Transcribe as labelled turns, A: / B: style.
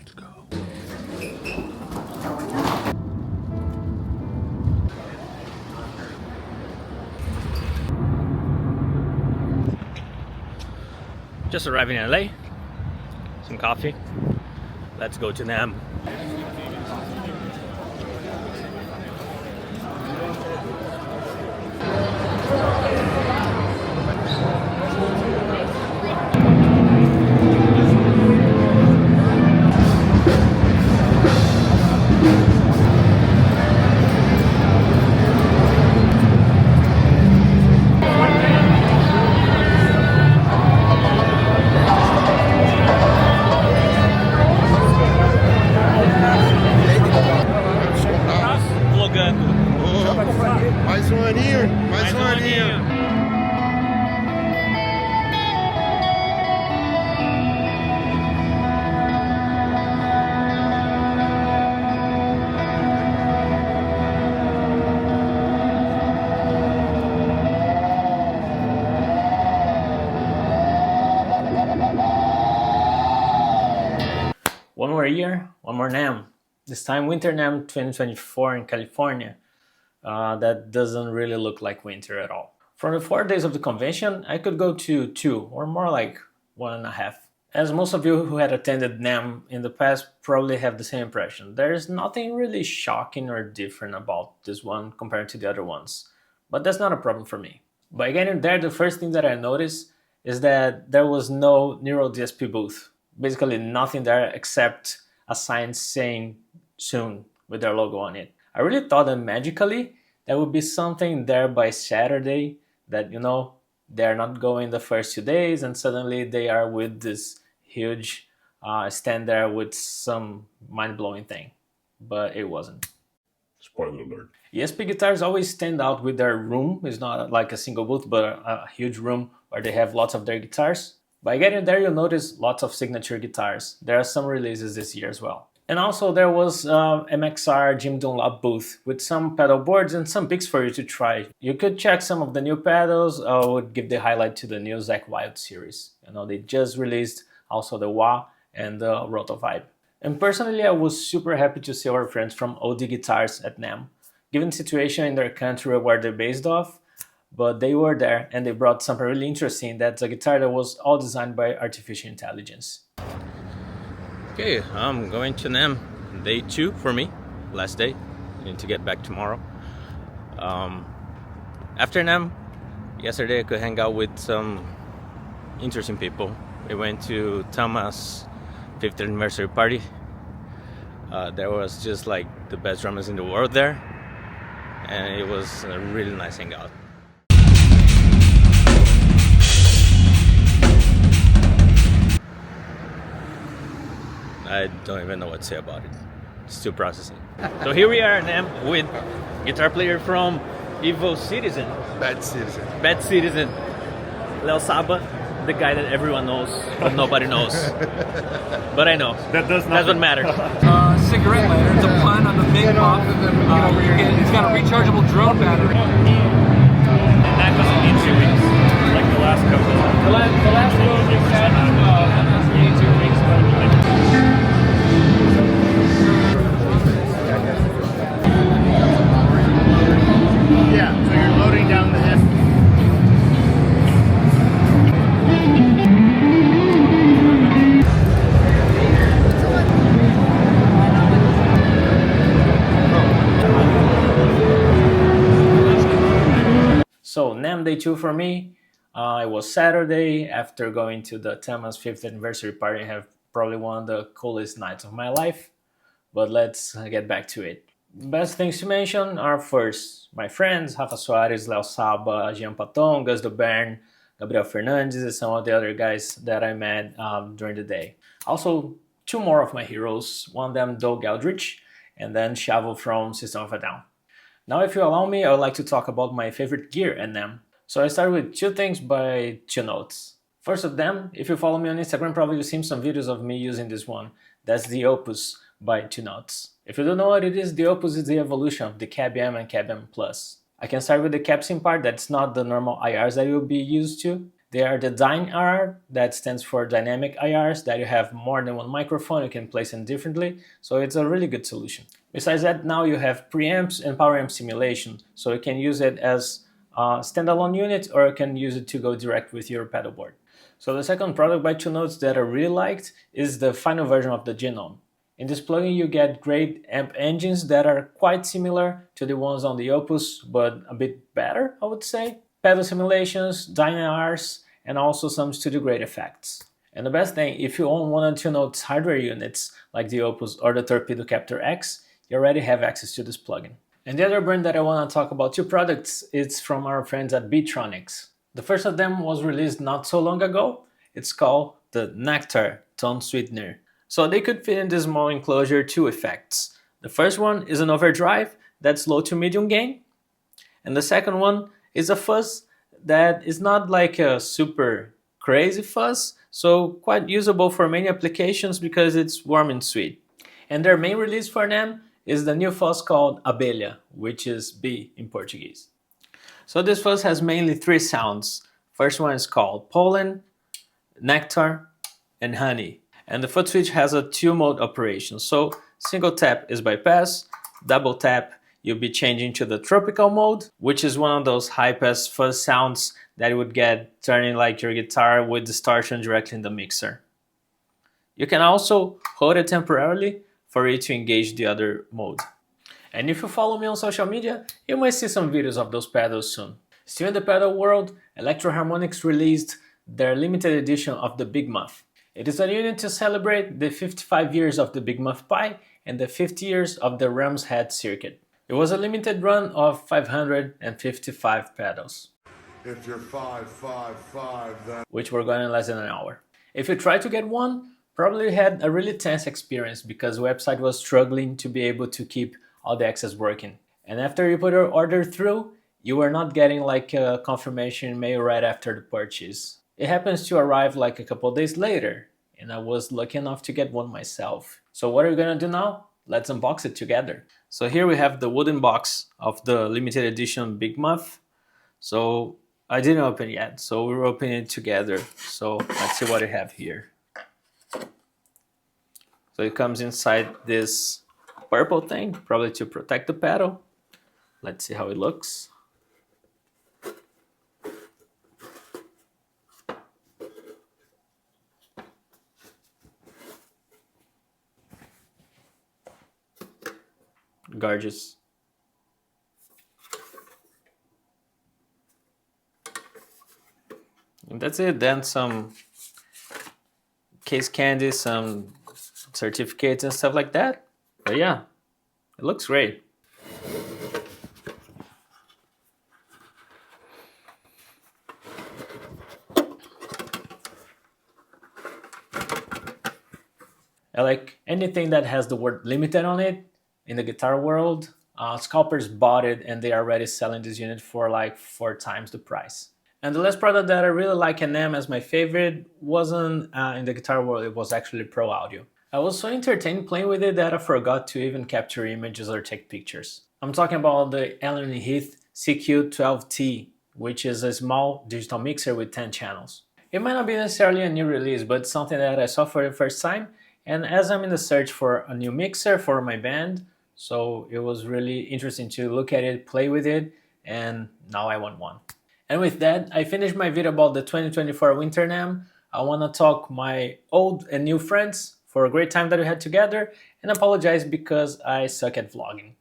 A: Let's go. Just arriving in LA. Some coffee. Let's go to NAMM.
B: Mais um aninho, mais um aninho.
A: One more year, one more NAMM. This time Winter NAMM 2024 in California. That doesn't really look like winter at all. From the 4 days of the convention, I could go to 2, or more like 1.5. As most of you who had attended NAMM in the past probably have the same impression, there is nothing really shocking or different about this one compared to the other ones. But that's not a problem for me. By getting there, the first thing that I noticed is that there was no Neural DSP booth. Basically nothing there except a sign saying soon with their logo on it. I really thought that magically there would be something there by Saturday that, you know, they're not going the first 2 days and suddenly they are with this huge stand there with some mind-blowing thing. But it wasn't.
B: Spoiler alert.
A: ESP guitars always stand out with their room. It's not like a single booth, but a huge room where they have lots of their guitars. By getting there, you'll notice lots of signature guitars. There are some releases this year as well. And also there was MXR Jim Dunlop booth with some pedal boards and some picks for you to try. You could check some of the new pedals. I would give the highlight to the new Zakk Wylde series. You know, they just released also the Wah and the Roto Vibe. And personally, I was super happy to see our friends from OD Guitars at NAMM. Given the situation in their country where they're based off, but they were there and they brought something really interesting. That's a guitar that was all designed by artificial intelligence. Okay, I'm going to NAMM, day 2 for me, last day. I need to get back tomorrow. After NAMM, yesterday I could hang out with some interesting people. We went to Tama's 5th anniversary party. There was just like the best drummers in the world there, and it was a really nice hangout. I don't even know what to say about it. Still processing. So here we are, NAMM, with guitar player from Evil Citizen.
B: Bad Citizen.
A: Bad Citizen. Leo Saba, the guy that everyone knows, but nobody knows. But I know. That's what matters.
C: Cigarette lighter. It's a pun on the big pop. It's got a rechargeable drone battery.
A: And that doesn't need 2 weeks, like the last couple.
C: The last one we had, that's really 2 weeks, but
B: Yeah, so you're loading down the head.
A: So NAMM day 2 for me. It was Saturday after going to the Tama's 5th anniversary party. I have probably one of the coolest nights of my life. But let's get back to it. Best things to mention are first, my friends, Rafa Soares, Leo Saba, Jean Paton, Gus Dobern, Gabriel Fernandes, and some of the other guys that I met during the day. Also, 2 more of my heroes, one of them Doug Eldridge, and then Chavo from System of a Down. Now, if you allow me, I would like to talk about my favorite gear at NAMM. So I start with 2 things by 2 notes. First of them, if you follow me on Instagram, probably you've seen some videos of me using this one. That's the Opus by 2 Notes. If you don't know what it is, the Opus is the evolution of the Cab M and Cab M Plus. I can start with the capsing part. That's not the normal IRs that you'll be used to. They are the DynIR, that stands for dynamic IRs, that you have more than one microphone, you can place them differently, so it's a really good solution. Besides that, now you have preamps and power amp simulation, so you can use it as a standalone unit or you can use it to go direct with your pedal board. So the second product by 2Notes that I really liked is the final version of the Genome. In this plugin you get great amp engines that are quite similar to the ones on the Opus, but a bit better, I would say. Pedal simulations, DynIRs, and also some studio grade effects. And the best thing, if you own one of 2Notes hardware units like the Opus or the Torpedo Captor X, you already have access to this plugin. And the other brand that I want to talk about, two products, it's from our friends at Beatronics. The first of them was released not so long ago. It's called the Nectar Tone Sweetener. So they could fit in this small enclosure two effects. The first one is an overdrive that's low to medium gain. And the second one is a fuzz that is not like a super crazy fuzz, so quite usable for many applications because it's warm and sweet. And their main release for NAMM is the new fuzz called Abelha, which is bee in Portuguese. So this fuzz has mainly three sounds. First one is called pollen, nectar, and honey. And the foot switch has a two-mode operation. So single tap is bypass, double tap you'll be changing to the tropical mode, which is one of those high-pass fuzz sounds that you would get turning like your guitar with distortion directly in the mixer. You can also hold it temporarily for it to engage the other mode. And if you follow me on social media, you might see some videos of those pedals soon. Still in the pedal world, Electro Harmonix released their limited edition of the Big Muff. It is a unit to celebrate the 55 years of the Big Muff Pi and the 50 years of the Ram's Head circuit. It was a limited run of 555 pedals.
B: If you're 5'5", then
A: which were gone in less than an hour. If you tried to get one, probably had a really tense experience because the website was struggling to be able to keep all the access working. And after you put your order through, you were not getting like a confirmation mail right after the purchase. It happens to arrive like a couple days later, and I was lucky enough to get one myself. So what are we gonna do now? Let's unbox it together. So here we have the wooden box of the limited edition Big Muff. So I didn't open it yet, so we're opening it together. So let's see what I have here. So it comes inside this purple thing, probably to protect the pedal. Let's see how it looks. Gorgeous. And that's it. Then some case candy, some certificates and stuff like that. But yeah, it looks great. I like anything that has the word limited on it in the guitar world. Scalpers bought it and they are already selling this unit for like 4 times the price. And the last product that I really like in NAMM as my favorite wasn't in the guitar world, it was actually Pro Audio. I was so entertained playing with it that I forgot to even capture images or take pictures. I'm talking about the Allen & Heath CQ12T, which is a small digital mixer with 10 channels. It might not be necessarily a new release, but something that I saw for the first time. And as I'm in the search for a new mixer for my band, so it was really interesting to look at it, play with it, and now I want one. And with that, I finished my video about the 2024 Winter NAMM. I want to talk my old and new friends for a great time that we had together, and apologize because I suck at vlogging.